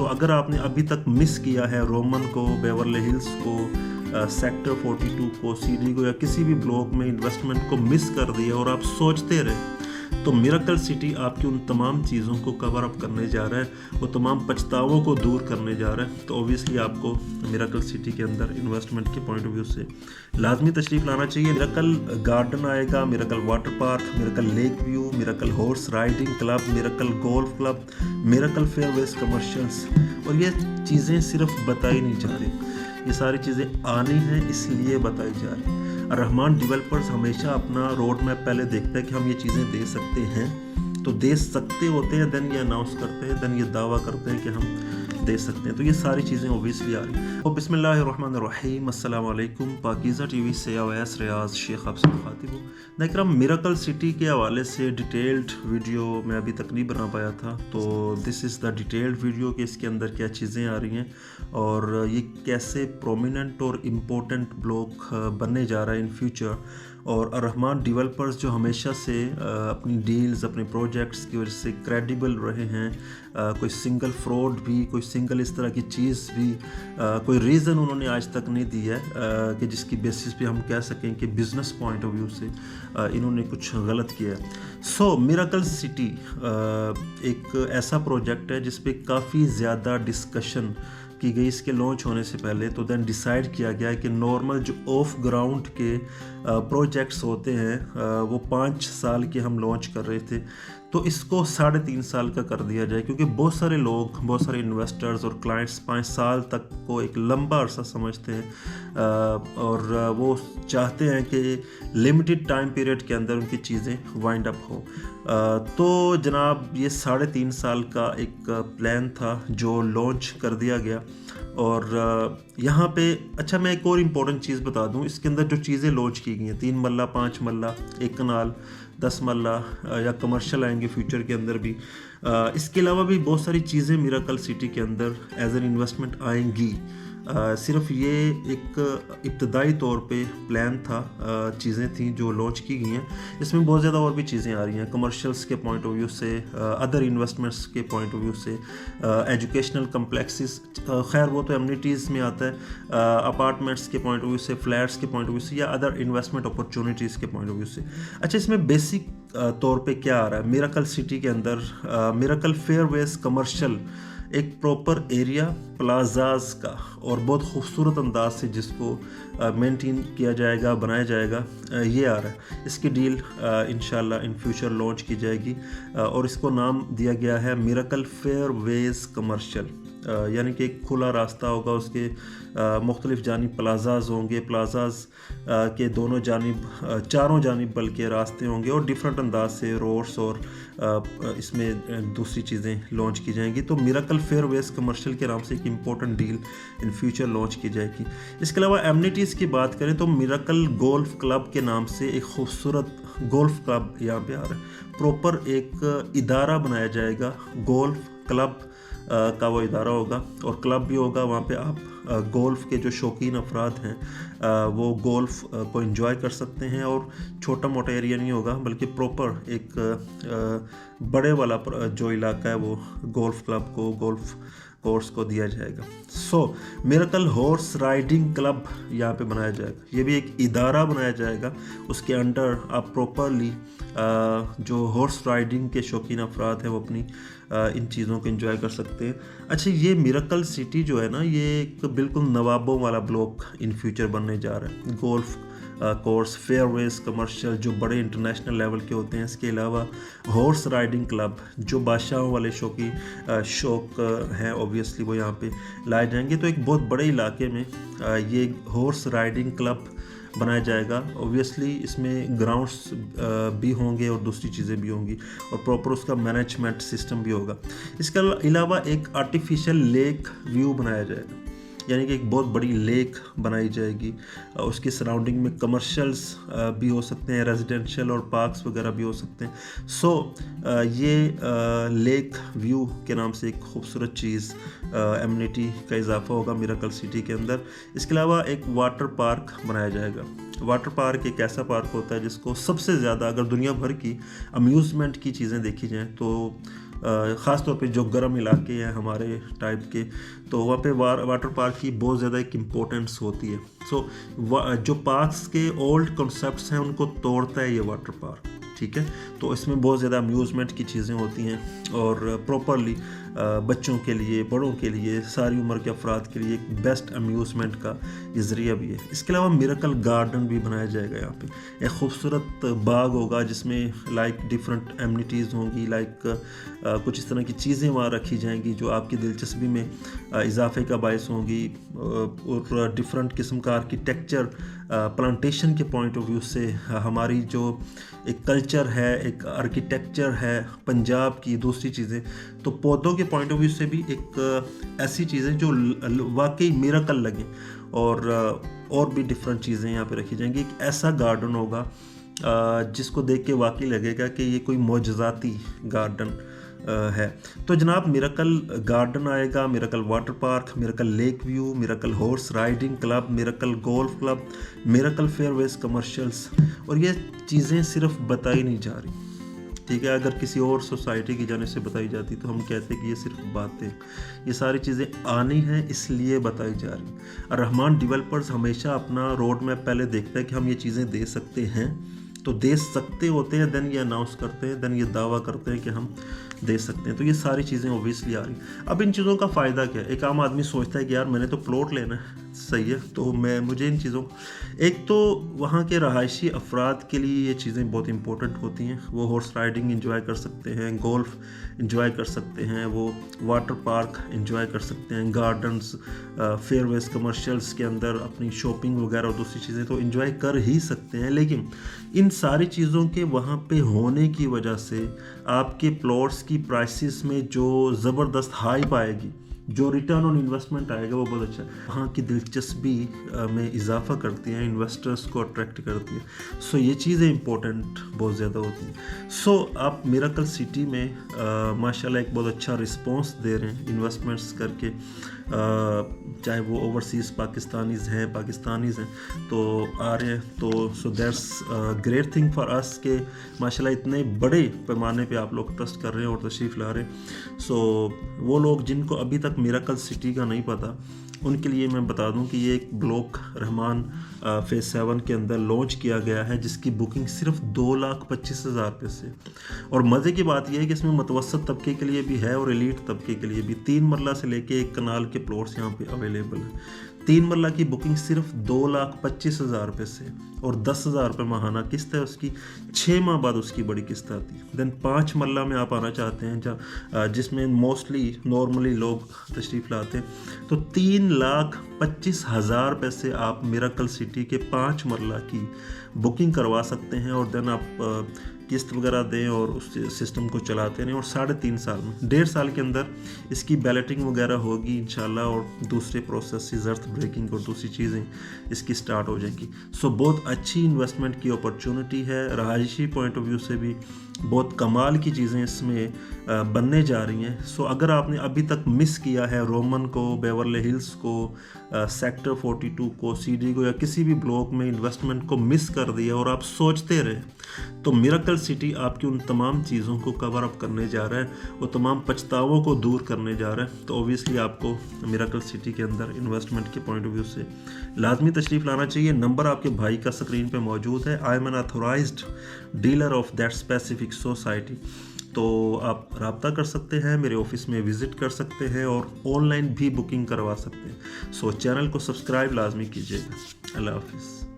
सो अगर आपने अभी तक मिस किया है रोमन को, बेवर्ली हिल्स को, सेक्टर 42 को, सीडी को या किसी भी ब्लॉक में इन्वेस्टमेंट को मिस कर दिया और आप सोचते रहे, तो मिरेकल सिटी आपकी उन तमाम चीज़ों को कवर अप करने जा रहा है, वो तमाम पछतावों को दूर करने जा रहा है। तो ऑब्वियसली आपको मिरेकल सिटी के अंदर इन्वेस्टमेंट के पॉइंट ऑफ व्यू से लाजमी तशरीफ़ लाना चाहिए। मिरेकल गार्डन आएगा, miracle water park, miracle lake view, miracle horse riding club, miracle golf club, miracle fairways commercials. और ये चीज़ें सिर्फ बताई नहीं जा रही, ये सारी चीज़ें आनी हैं इसलिए बताई जा रही। रहमान डेवलपर्स हमेशा अपना रोड मैप पहले देखता है कि हम ये चीज़ें दे सकते हैं, तो दे सकते होते हैं, देन ये अनाउंस करते हैं, देन ये दावा करते हैं कि हम दे सकते हैं। तो ये सारी चीज़ें ओबियसली आ रही हैं। तो बिस्मिल्लाहिर्रहमानिर्रहीम, अस्सलाम वालेकुम। पाकीज़ा टीवी से अवैस रियाज शेख आपसे मुखातिब हूँ। नाज़रीन, मिरेकल सिटी के हवाले से डिटेल्ड वीडियो मैं अभी तक नहीं बना पाया था, तो this is the detailed video कि इसके अंदर क्या चीज़ें आ रही हैं और ये कैसे प्रोमिनेंट और इम्पोर्टेंट ब्लॉक बनने जा रहा है इन फ्यूचर। और रहमान डेवलपर्स जो हमेशा से अपनी डील्स, अपने प्रोजेक्ट्स की वजह से क्रेडिबल रहे हैं, कोई सिंगल फ्रॉड भी, कोई सिंगल इस तरह की चीज़ भी, कोई रीज़न उन्होंने आज तक नहीं दिया है कि जिसकी बेसिस पे हम कह सकें कि बिज़नेस पॉइंट ऑफ व्यू से इन्होंने कुछ गलत किया है। सो मिरेकल सिटी एक ऐसा प्रोजेक्ट है जिस पे काफ़ी ज़्यादा डिस्कशन की गई इसके लॉन्च होने से पहले। तो देन डिसाइड किया गया कि नॉर्मल जो ऑफ ग्राउंड के प्रोजेक्ट्स होते हैं वो 5 साल के हम लॉन्च कर रहे थे, तो इसको 3.5 साल का कर दिया जाए, क्योंकि बहुत सारे लोग, बहुत सारे इन्वेस्टर्स और क्लाइंट्स 5 साल तक को एक लंबा अरसा समझते हैं और वो चाहते हैं कि लिमिटेड टाइम पीरियड के अंदर उनकी चीज़ें वाइंड अप हो। तो जनाब ये 3.5 साल का एक प्लान था जो लॉन्च कर दिया गया। और यहाँ पे अच्छा मैं एक और इम्पोर्टेंट चीज़ बता दूँ, इसके अंदर जो चीज़ें लॉन्च की गई हैं 3 मरला, 5 मरला, 1 कनाल, 10 मरला या कमर्शियल आएंगे फ्यूचर के अंदर भी। इसके अलावा भी बहुत सारी चीज़ें मिरेकल सिटी के अंदर एज एन इन्वेस्टमेंट आएंगी। सिर्फ ये एक इब्तदाई तौर पे प्लान था, चीज़ें थी जो लॉन्च की गई हैं। इसमें बहुत ज़्यादा और भी चीज़ें आ रही हैं कमर्शियल्स के पॉइंट ऑफ व्यू से, अदर इन्वेस्टमेंट्स के पॉइंट ऑफ व्यू से, एजुकेशनल कम्प्लेक्सेस, खैर वो तो एमिनिटीज़ में आता है, अपार्टमेंट्स के पॉइंट ऑफ व्यू से, फ्लैट्स के पॉइंट ऑफ व्यू से या अदर इन्वेस्टमेंट अपॉर्चुनिटीज़ के पॉइंट ऑफ व्यू से। अच्छा, इसमें बेसिक तौर पे क्या आ रहा है मिरेकल सिटी के अंदर? मिरेकल फेयरवेज कमर्शियल एक प्रॉपर एरिया प्लाजाज का और बहुत खूबसूरत अंदाज से जिसको मेंटेन किया जाएगा, बनाया जाएगा, ये आ रहा है। इसकी डील इंशाल्लाह इन फ्यूचर लॉन्च की जाएगी और इसको नाम दिया गया है मिरेकल फेयरवेज कमर्शियल, यानी कि एक खुला रास्ता होगा, उसके मुख्तलिफ जानिब प्लाजाज होंगे, प्लाजाज के दोनों जानिब, चारों जानिब बल्कि रास्ते होंगे और डिफरेंट अंदाज से रोड्स और इसमें दूसरी चीज़ें लॉन्च की जाएंगी। तो मिरेकल फेयरवेज कमर्शियल के नाम से एक important deal in future launch की जाएगी। इसके अलावा एमिनिटीज़ की बात करें तो मिरेकल गोल्फ क्लब के नाम से एक खूबसूरत गोल्फ क्लब यहाँ पे आ रहा है। प्रॉपर एक इदारा बनाया जाएगा, गोल्फ क्लब का वो इदारा होगा और क्लब भी होगा। वहाँ पे आप गोल्फ के जो शौकीन अफराद हैं वो गोल्फ को एंजॉय कर सकते हैं और छोटा मोटा एरिया नहीं होगा बल्कि प्रॉपर एक बड़े वाला जो इलाका है वो गोल्फ क्लब को, गोल्फ कोर्स को दिया जाएगा। सो मिरेकल हॉर्स राइडिंग क्लब यहाँ पे बनाया जाएगा, ये भी एक इदारा बनाया जाएगा, उसके अंडर आप प्रॉपरली जो हॉर्स राइडिंग के शौकीन अफराद हैं वो अपनी इन चीज़ों को एंजॉय कर सकते हैं। अच्छा, ये मिरेकल सिटी जो है ना, ये एक बिल्कुल नवाबों वाला ब्लॉक इन फ्यूचर बनने जा रहा है। गोल्फ कोर्स, फेयरवेज कमर्शियल जो बड़े इंटरनेशनल लेवल के होते हैं, इसके अलावा हॉर्स राइडिंग क्लब जो बादशाहों वाले शौक हैं ऑब्वियसली वो यहाँ पे लाए जाएंगे। तो एक बहुत बड़े इलाके में ये हॉर्स राइडिंग क्लब बनाया जाएगा। ऑब्वियसली इसमें ग्राउंड्स भी होंगे और दूसरी चीज़ें भी होंगी और प्रॉपर उसका मैनेजमेंट सिस्टम भी होगा। इसके अलावा एक आर्टिफिशियल लेक व्यू बनाया जाएगा, यानी कि एक बहुत बड़ी लेक बनाई जाएगी। उसकी सराउंडिंग में कमर्शियल्स भी हो सकते हैं, रेजिडेंशियल और पार्क्स वगैरह भी हो सकते हैं। सो ये लेक व्यू के नाम से एक खूबसूरत चीज़, एमिनिटी का इजाफा होगा मिरेकल सिटी के अंदर। इसके अलावा एक वाटर पार्क बनाया जाएगा। वाटर पार्क एक ऐसा पार्क होता है जिसको सबसे ज़्यादा, अगर दुनिया भर की अम्यूज़मेंट की चीज़ें देखी जाएँ तो ख़ास طور پہ جو گرم علاقے ہیں ہمارے ٹائپ کے، تو وہاں پہ واٹر پارک کی بہت زیادہ ایک امپورٹنس ہوتی ہے. سو جو پارکس کے اولڈ کنسیپٹس ہیں ان کو توڑتا ہے یہ واٹر پارک. ٹھیک ہے، تو اس میں بہت زیادہ امیوزمنٹ کی چیزیں ہوتی ہیں اور پراپرلی بچوں کے لیے، بڑوں کے لیے، ساری عمر کے افراد کے لیے ایک بیسٹ امیوزمنٹ کا یہ ذریعہ بھی ہے. اس کے علاوہ میریکل گارڈن بھی بنایا جائے گا. یہاں پہ ایک خوبصورت باغ ہوگا جس میں لائک ڈفرینٹ ایمنیٹیز ہوں گی، لائک کچھ اس طرح کی چیزیں وہاں رکھی جائیں گی جو آپ کی دلچسپی میں اضافے کا باعث ہوں گی، اور ڈفرینٹ قسم کا آرکیٹیکچر پلانٹیشن کے پوائنٹ آف ویو سے ہماری جو ایک کلچر ہے، ایک آرکیٹیکچر ہے پنجاب کی، دوسری چیزیں تو پودوں کے پوائنٹ آف ویو سے بھی ایک ایسی چیزیں جو واقعی میریکل لگیں، اور بھی ڈفرینٹ چیزیں یہاں پہ رکھی جائیں گی. ایک ایسا گارڈن ہوگا جس کو دیکھ کے واقعی لگے گا کہ یہ کوئی معجزاتی گارڈن ہے. تو جناب میریکل گارڈن آئے گا، miracle water park, miracle lake view, miracle horse riding club, miracle golf club, miracle fairways commercials. اور یہ چیزیں صرف بتائی نہیں جا رہی، ٹھیک ہے، اگر کسی اور سوسائٹی کی جانب سے بتائی جاتی تو ہم کہتے کہ یہ صرف باتیں. یہ ساری چیزیں آنی ہیں اس لیے بتائی جا رہی. الرحمان ڈیولپرز ہمیشہ اپنا روڈ میپ پہلے دیکھتا ہے کہ ہم یہ چیزیں دے سکتے ہیں، تو دے سکتے ہوتے ہیں، دین یہ اناؤنس کرتے ہیں، دین یہ دعویٰ کرتے ہیں کہ ہم دے سکتے ہیں. تو یہ ساری چیزیں اوبویسلی آ رہی. اب ان چیزوں کا فائدہ کیا ہے؟ ایک عام آدمی سوچتا ہے کہ یار میں نے تو پلاٹ لینا ہے، صحیح ہے، تو مجھے ان چیزوں، ایک تو وہاں کے رہائشی افراد کے لیے یہ چیزیں بہت امپورٹنٹ ہوتی ہیں. وہ ہارس رائڈنگ انجوائے کر سکتے ہیں، گولف انجوائے کر سکتے ہیں، وہ واٹر پارک انجوائے کر سکتے ہیں، گارڈنز، فیئر ویز کمرشلز کے اندر اپنی شاپنگ وغیرہ اور دوسری چیزیں تو انجوائے کر ہی سکتے ہیں. لیکن ان ساری چیزوں کے وہاں پہ ہونے کی وجہ سے آپ کے پلاٹس کی پرائسز میں جو زبردست ہائپ آئے گی، جو ریٹرن آن انویسٹمنٹ آئے گا وہ بہت اچھا ہے. وہاں کی دلچسپی میں اضافہ کرتی ہیں، انویسٹرز کو اٹریکٹ کرتی ہیں. سو یہ چیزیں امپورٹنٹ بہت زیادہ ہوتی ہیں. سو آپ میریکل سٹی میں ماشاءاللہ ایک بہت اچھا رسپانس دے رہے ہیں انویسٹمنٹس کر کے، چاہے وہ اوورسیز پاکستانیز ہیں تو آ رہے ہیں. تو so that's great thing for اس کہ ماشاءاللہ اتنے بڑے پیمانے پہ آپ لوگ ٹرسٹ کر رہے ہیں اور تشریف لا رہے ہیں. سو وہ لوگ جن کو ابھی تک میریکل سٹی کا نہیں پتہ، ان کے لیے میں بتا دوں کہ یہ ایک بلاک رحمان فیز 7 کے اندر لانچ کیا گیا ہے جس کی بکنگ صرف 2,25,000 روپے سے. اور مزے کی بات یہ ہے کہ اس میں متوسط طبقے کے لیے بھی ہے اور ایلیٹ طبقے کے لیے بھی. 3 مرلہ سے لے کے 1 کنال کے پلاٹس یہاں پہ اویلیبل ہیں. 3 مرلہ کی بکنگ صرف 2,25,000 روپے سے، اور 10,000 روپے ماہانہ قسط ہے اس کی. 6 ماہ بعد اس کی بڑی قسط آتی ہے. دین 5 مرلہ میں آپ آنا چاہتے ہیں جس میں نارملی لوگ تشریف لاتے ہیں، تو 3,25,000 روپے سے آپ میریکل سٹی کے 5 مرلہ کی بکنگ کروا سکتے ہیں. اور دین آپ قسط وغیرہ دیں اور اس سسٹم کو چلاتے رہیں، اور 3.5 سال میں 1.5 سال کے اندر اس کی بیلٹنگ وغیرہ ہوگی انشاءاللہ، اور دوسرے پروسیسز، ارتھ بریکنگ اور دوسری چیزیں اس کی سٹارٹ ہو جائیں گی. سو بہت اچھی انویسٹمنٹ کی اپرچونٹی ہے. رہائشی پوائنٹ آف ویو سے بھی بہت کمال کی چیزیں اس میں بننے جا رہی ہیں. سو اگر آپ نے ابھی تک مس کیا ہے رومن کو، بیورلی ہلز کو، سیکٹر 42 کو، سی ڈی کو، یا کسی بھی بلاک میں انویسٹمنٹ کو مس کر دیا اور آپ سوچتے رہے، تو میریکل سٹی آپ کی ان تمام چیزوں کو کور اپ کرنے جا رہا ہے، وہ تمام پچھتاووں کو دور کرنے جا رہا ہے. تو اوبویسلی آپ کو میریکل سٹی کے اندر انویسٹمنٹ کے پوائنٹ آف ویو سے لازمی تشریف لانا چاہیے. نمبر آپ کے بھائی کا اسکرین پہ موجود ہے. I am an authorised dealer of that specific society. تو آپ رابطہ کر سکتے ہیں، میرے آفس میں وزٹ کر سکتے ہیں، اور آن لائن بھی بکنگ کروا سکتے ہیں. سو چینل کو سبسکرائب لازمی کیجیے گا. اللہ حافظ.